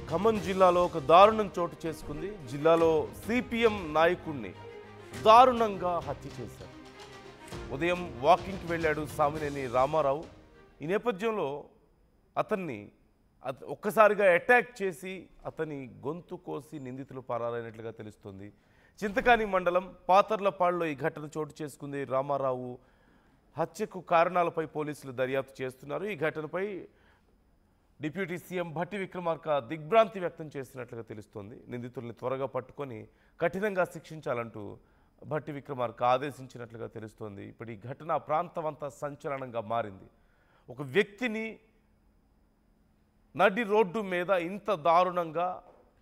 ఖమ్మం జిల్లాలో ఒక దారుణం చోటు చేసుకుంది. జిల్లాలో సిపిఎం నాయకుడిని దారుణంగా హత్య చేశారు. ఉదయం వాకింగ్కి వెళ్ళాడు సామినేని రామారావు. ఈ నేపథ్యంలో అతన్ని ఒక్కసారిగా అటాక్ చేసి అతని గొంతు కోసి నిందితులు పరారైనట్లుగా తెలుస్తోంది. చింతకాని మండలం పాతర్లపాడులో ఈ ఘటన చోటు చేసుకుంది. రామారావు హత్యకు కారణాలపై పోలీసులు దర్యాప్తు చేస్తున్నారు. ఈ ఘటనపై డిప్యూటీ సీఎం భట్టి విక్రమార్క దిగ్భ్రాంతి వ్యక్తం చేసినట్లుగా తెలుస్తోంది. నిందితుల్ని త్వరగా పట్టుకొని కఠినంగా శిక్షించాలంటూ భట్టి విక్రమార్క ఆదేశించినట్లుగా తెలుస్తోంది. ఇప్పుడు ఈ ఘటన ప్రాంతం అంతా సంచలనంగా మారింది. ఒక వ్యక్తిని నడి రోడ్డు మీద ఇంత దారుణంగా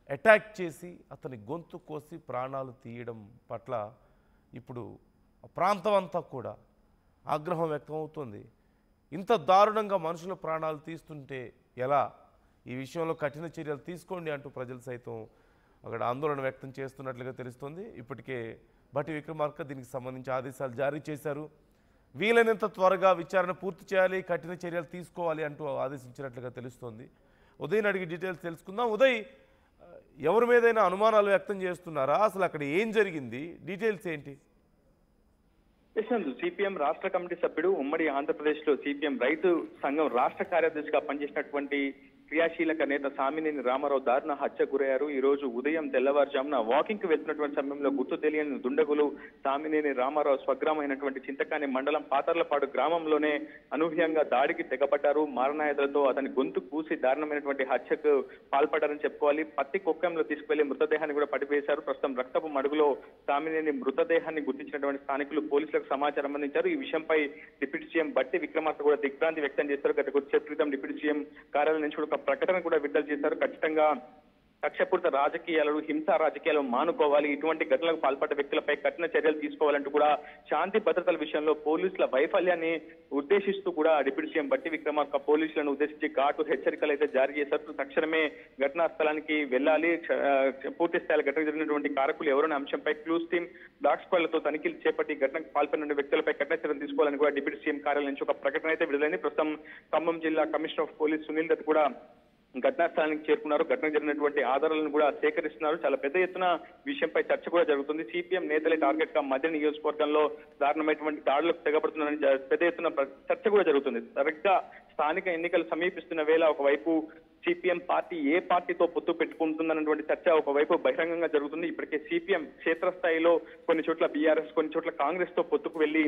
అటాక్ చేసి అతని గొంతు కోసి ప్రాణాలు తీయడం పట్ల ఇప్పుడు ప్రాంతం అంతా కూడా ఆగ్రహం వ్యక్తమవుతోంది. ఇంత దారుణంగా మనుషుల ప్రాణాలు తీస్తుంటే ఎలా? ఈ విషయంలో కఠిన చర్యలు తీసుకోండి అంటూ ప్రజలు సైతం అక్కడ ఆందోళన వ్యక్తం చేస్తున్నట్లుగా తెలుస్తోంది. ఇప్పటికే భట్టి విక్రమార్క దీనికి సంబంధించి ఆదేశాలు జారీ చేశారు. వీలైనంత త్వరగా విచారణ పూర్తి చేయాలి, కఠిన చర్యలు తీసుకోవాలి అంటూ ఆదేశించినట్లుగా తెలుస్తోంది. ఉదయ్ అడిగి డీటెయిల్స్ తెలుసుకుందాం. ఉదయ్, ఎవరి మీదైనా అనుమానాలు వ్యక్తం చేస్తున్నారా? అసలు అక్కడ ఏం జరిగింది? డీటెయిల్స్ ఏంటి? సిపిఎం రాష్ట్ర కమిటీ సభ్యుడు, ఉమ్మడి ఆంధ్రప్రదేశ్ లో సిపిఎం రైతు సంఘం రాష్ట్ర కార్యదర్శిగా పనిచేసినటువంటి క్రియాశీలక నేత సామినేని రామారావు దారుణ హత్య గురయ్యారు. ఈ రోజు ఉదయం తెల్లవారుజామున వాకింగ్ కు వెళ్తున్నటువంటి సమయంలో గుర్తు తెలియని దుండగులు సామినేని రామారావు స్వగ్రామైనటువంటి చింతకాని మండలం పాతర్లపాడు గ్రామంలోనే అనూహ్యంగా దాడికి తెగబడ్డారు. మారణాయుధాలతో అతని గొంతు కూసి దారుణమైనటువంటి హత్యకు పాల్పడ్డారని చెప్పుకోవాలి. పత్తి కుక్కంలో తీసుకువెళ్లి మృతదేహాన్ని కూడా పడివేశారు. ప్రస్తుతం రక్తపు మడుగులో సామినేని మృతదేహాన్ని గుర్తించినటువంటి స్థానికులు పోలీసులకు సమాచారం అందించారు. ఈ విషయంపై డిప్యూటీ సీఎం భట్టి విక్రమార్క కూడా దిగ్భ్రాంతి వ్యక్తం చేశారు. గత కొద్దిసేపు క్రితం డిప్యూటీ సీఎం కార్యాలయం నుంచి ఒక ప్రకటన కూడా విడుదల చేశారు. ఖచ్చితంగా కక్షపూరిత రాజకీయాలు, హింసా రాజకీయాలు మానుకోవాలి, ఇటువంటి ఘటనలకు పాల్పడ్డ వ్యక్తులపై కఠిన చర్యలు తీసుకోవాలంటూ కూడా శాంతి భద్రతల విషయంలో పోలీసుల వైఫల్యాన్ని ఉద్దేశిస్తూ కూడా డిప్యూటీ సీఎం భట్టి విక్రమార్క పోలీసులను ఉద్దేశించి ఘాటు హెచ్చరికలు అయితే జారీ చేశారు. తక్షణమే ఘటనా స్థలానికి వెళ్లాలి, పూర్తి స్థాయిలో ఘటన జరిగినటువంటి కారకులు ఎవరైనా అంశంపై క్లూస్ టీమ్, డాగ్ స్క్వాడ్లతో తనిఖీలు చేపట్టి ఘటనకు పాల్పడిన వ్యక్తులపై కఠిన చర్యలు తీసుకోవాలని కూడా డిప్యూటీ సీఎం కార్యాలయం నుంచి ఒక ప్రకటన అయితే విడుదలైంది. ప్రస్తుతం ఖమ్మం జిల్లా commissioner of police Sunil Dutt కూడా ఘటనా స్థలానికి చేరుకున్నారు. ఘటన జరిగినటువంటి ఆధారాలను కూడా సేకరిస్తున్నారు. చాలా పెద్ద ఎత్తున విషయంపై చర్చ కూడా జరుగుతుంది. సిపిఎం నేతలే టార్గెట్ గా మధ్య నియోజకవర్గంలో దారుణమైనటువంటి దాడులకు తెగబడుతున్నారని పెద్ద ఎత్తున చర్చ కూడా జరుగుతుంది. సరిగ్గా స్థానిక ఎన్నికలు సమీపిస్తున్న వేళ ఒకవైపు సిపిఎం పార్టీ ఏ పార్టీతో పొత్తు పెట్టుకుంటుందన్నటువంటి చర్చ ఒకవైపు బహిరంగంగా జరుగుతుంది. ఇప్పటికే సిపిఎం క్షేత్రస్థాయిలో కొన్ని చోట్ల బీఆర్ఎస్, కొన్ని చోట్ల కాంగ్రెస్ తో పొత్తుకు వెళ్లి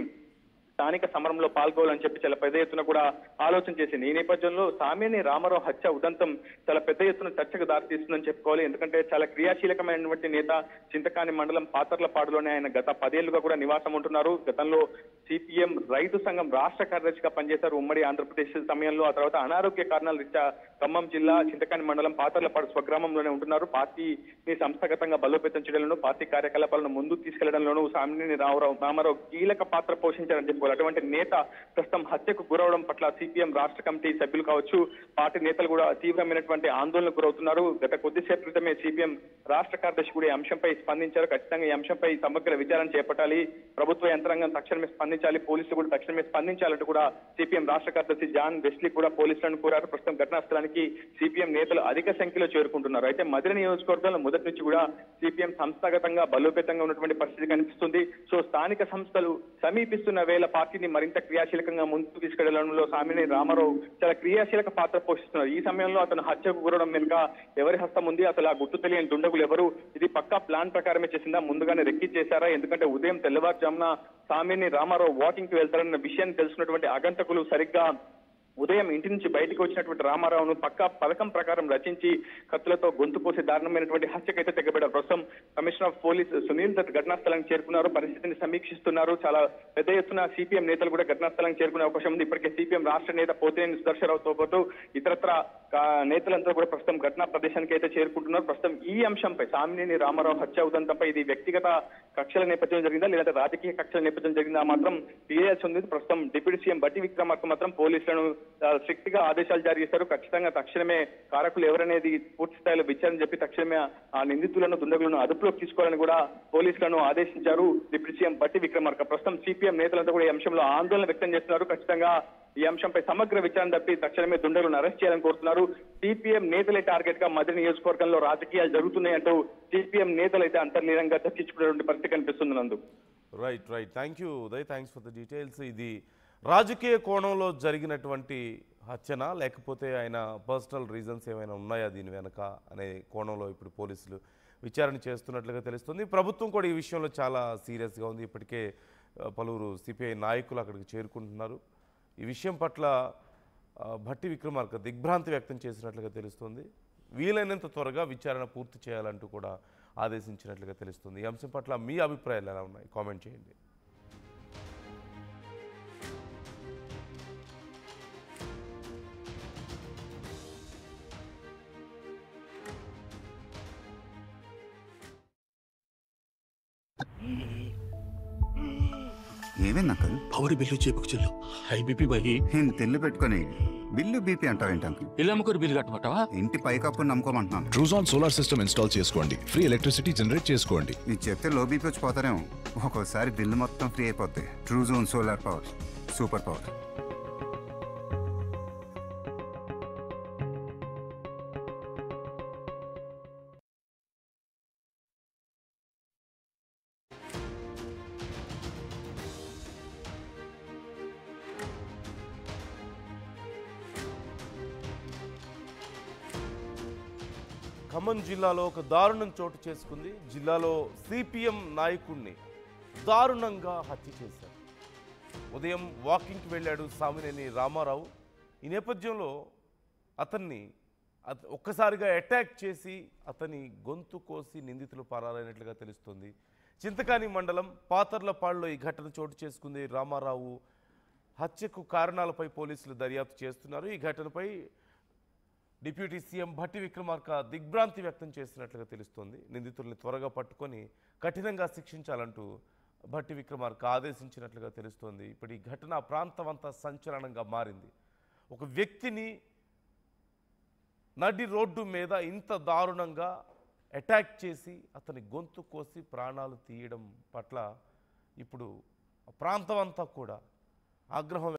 స్థానిక సమరంలో పాల్గొవాలని చెప్పి చాలా పెద్ద ఎత్తున కూడా ఆలోచన చేసింది. ఈ నేపథ్యంలో సామినేని రామారావు హత్య ఉదంతం చాలా పెద్ద ఎత్తున చర్చకు దారితీస్తుందని చెప్పుకోవాలి. ఎందుకంటే చాలా క్రియాశీలకమైనటువంటి నేత. చింతకాని మండలం పాతర్లపాడులోనే ఆయన గత 10 ఏళ్లుగా కూడా నివాసం ఉంటున్నారు. గతంలో సిపిఎం రైతు సంఘం రాష్ట్ర కార్యదర్శిగా పనిచేశారు ఉమ్మడి ఆంధ్రప్రదేశ్ సమయంలో. ఆ తర్వాత అనారోగ్య కారణాల రీత్యా ఖమ్మం జిల్లా చింతకాని మండలం పాతర్లపాడు స్వగ్రామంలోనే ఉంటున్నారు. పార్టీని సంస్థాగతంగా బలోపేతం చేయడంలో, పార్టీ కార్యకలాపాలను ముందుకు తీసుకెళ్లడంలోనూ సామినేని రామారావు కీలక పాత్ర పోషించారని చెప్పుకోవాలి. అటువంటి నేత ప్రస్తుతం హత్యకు గురవడం పట్ల సిపిఎం రాష్ట్ర కమిటీ సభ్యులు కావచ్చు, పార్టీ నేతలు కూడా తీవ్రమైనటువంటి ఆందోళనకు గురవుతున్నారు. గత కొద్దిసేపు క్రితమే సిపిఎం రాష్ట్ర కార్యదర్శి కూడా ఈ అంశంపై స్పందించారు. ఖచ్చితంగా ఈ అంశంపై సమగ్ర విచారణ చేపట్టాలి, ప్రభుత్వ యంత్రాంగం తక్షణమే స్పందించాలి, పోలీసులు కూడా తక్షణమే స్పందించాలంటూ కూడా సిపిఎం రాష్ట్ర కార్యదర్శి జాన్ వెస్లీ కూడా పోలీసులను కోరారు. ప్రస్తుతం ఘటనా స్థలానికి సిపిఎం నేతలు అధిక సంఖ్యలో చేరుకుంటున్నారు. అయితే మధుర నియోజకవర్గంలో మొదటి నుంచి కూడా సిపిఎం సంస్థాగతంగా బలోపేతంగా ఉన్నటువంటి పరిస్థితి కనిపిస్తుంది. సో స్థానిక సంస్థలు సమీపిస్తున్న వేళ పార్టీని మరింత క్రియాశీలకంగా ముందుకు తీసుకెళ్లడంలో సామినేని రామారావు చాలా క్రియాశీలక పాత్ర పోషిస్తున్నారు. ఈ సమయంలో అతను హత్యకు గురవడం వెనుక ఎవరి హస్తం ఉంది? అసలు ఆ గుర్తు తెలియని దుండగులు ఎవరు? ఇది పక్కా ప్లాన్ ప్రకారమే చేసిందా? ముందుగానే రెక్కిచ్చేశారా? ఎందుకంటే ఉదయం తెల్లవారుజామున సామినేని రామారావు వాకింగ్ కి వెళ్తారన్న విషయాన్ని తెలుసుకున్నటువంటి అగంతకులు సరిగ్గా ఉదయం ఇంటి నుంచి బయటకు వచ్చినటువంటి రామారావును పక్కా పథకం ప్రకారం రచించి కత్తులతో గొంతు కోసి దారుణమైనటువంటి హత్యకైతే తెగబడ్డారు. ప్రస్తుతం commissioner of police Sunil Dutt ఘటనా స్థలానికి చేరుకున్నారు, పరిస్థితిని సమీక్షిస్తున్నారు. చాలా పెద్ద ఎత్తున సిపిఎం నేతలు కూడా ఘటనా స్థలానికి చేరుకునే అవకాశం ఉంది. ఇప్పటికే సిపిఎం రాష్ట్ర నేత పోతినేని సుదర్శనరావుతో పాటు ఇతరత్ర నేతలంతా కూడా ప్రస్తుతం ఘటనా ప్రదేశానికి అయితే చేరుకుంటున్నారు. ప్రస్తుతం ఈ అంశంపై సామినేని రామారావు హత్య ఉదంతంపై ఇది వ్యక్తిగత కక్షల నేపథ్యం జరిగిందా లేదా రాజకీయ కక్షల నేపథ్యం జరిగిందా మాత్రం తెలియాల్సి ఉంది. ప్రస్తుతం డిప్యూటీ సీఎం భట్టి విక్రమార్క మాత్రం పోలీసులను స్ట్రిక్ట్ గా ఆదేశాలు జారీ చేశారు. ఖచ్చితంగా తక్షణమే కారకులు ఎవరనేది పూర్తి స్థాయిలో విచారణ చెప్పి తక్షణమే ఆ నిందితులను, దుండగులను అదుపులోకి తీసుకోవాలని కూడా పోలీసులను ఆదేశించారు డిప్యూటీ సీఎం భట్టి విక్రమార్క. ప్రస్తుతం సిపిఎం నేతలంతా కూడా ఈ అంశంలో ఆందోళన వ్యక్తం చేస్తున్నారు. ఖచ్చితంగా ఈ అంశంపై సమగ్ర విచారణ తప్పి తక్షణమే దుండగులను అరెస్ట్ చేయాలని కోరుతున్నారు. సిపిఎం నేతలే టార్గెట్ గా మధ్య నియోజకవర్గంలో రాజకీయాలు జరుగుతున్నాయంటూ సిపిఎం నేతలు అయితే అంతర్లీనంగా చర్చించుకునేటువంటి పరిస్థితి కనిపిస్తుంది నందు. Right thank you Uday, thanks for the details. ఇది రాజకీయ కోణంలో జరిగినటువంటి హత్యనా లేకపోతే ఆయన పర్సనల్ రీజన్స్ ఏమైనా ఉన్నాయా దీని వెనక అనే కోణంలో ఇప్పుడు పోలీసులు విచారణ చేస్తున్నట్లుగా తెలుస్తుంది. ప్రభుత్వం కూడా ఈ విషయంలో చాలా సీరియస్గా ఉంది. ఇప్పటికే పలువురు సిపిఐ నాయకులు అక్కడికి చేరుకుంటున్నారు. ఈ విషయం పట్ల భట్టి విక్రమార్క దిగ్భ్రాంతి వ్యక్తం చేసినట్లుగా తెలుస్తుంది. వీలైనంత త్వరగా విచారణ పూర్తి చేయాలంటూ కూడా ఆదేశించినట్లుగా తెలుస్తుంది. ఈ అంశం పట్ల మీ అభిప్రాయాలు ఎలా ఉన్నాయి కామెంట్ చేయండి. ఏమైంది అంకల్? పవర్ బిల్లు చేపుకు చెల్లు హై బీపీ బహి నేను తెల్లు పెట్టుకొని బిల్లు బీపీ అంటావేంటి అంకుల్? ఇల్లు అమ్ముకొని బిల్లు కట్టమంటావా? ఇంటి పైకప్పు నమ్ముకోమంటున్నాను. ట్రూజాన్ సోలార్ సిస్టమ్ ఇన్స్టాల్ చేసుకోండి, ఫ్రీ ఎలక్ట్రిసిటీ జనరేట్ చేసుకోండి. నీకు చెప్తే లో బీపీ వచ్చి పోతారేమో. ఒక్కోసారి బిల్లు మొత్తం ఫ్రీ అయిపోద్ది. Truzon solar power, super power. Khammam జిల్లాలో ఒక దారుణం చోటు చేసుకుంది. జిల్లాలో సిపిఎం నాయకుడిని దారుణంగా హత్య చేశారు. ఉదయం వాకింగ్కి వెళ్ళాడు సామినేని రామారావు. ఈ నేపథ్యంలో అతన్ని ఒక్కసారిగా అటాక్ చేసి అతని గొంతు కోసి నిందితులు పరారైనట్లుగా తెలుస్తుంది. చింతకాని మండలం పాతర్లపాడులో ఈ ఘటన చోటు చేసుకుంది. రామారావు హత్యకు కారణాలపై పోలీసులు దర్యాప్తు చేస్తున్నారు. ఈ ఘటనపై డిప్యూటీ సీఎం భట్టి విక్రమార్క దిగ్భ్రాంతి వ్యక్తం చేసినట్లుగా తెలుస్తోంది. నిందితుల్ని త్వరగా పట్టుకొని కఠినంగా శిక్షించాలంటూ భట్టి విక్రమార్క ఆదేశించినట్లుగా తెలుస్తోంది. ఇప్పుడు ఈ ఘటన ప్రాంతం అంతా సంచలనంగా మారింది. ఒక వ్యక్తిని నడి రోడ్డు మీద ఇంత దారుణంగా అటాక్ చేసి అతని గొంతు కోసి ప్రాణాలు తీయడం పట్ల ఇప్పుడు ప్రాంతం అంతా కూడా ఆగ్రహం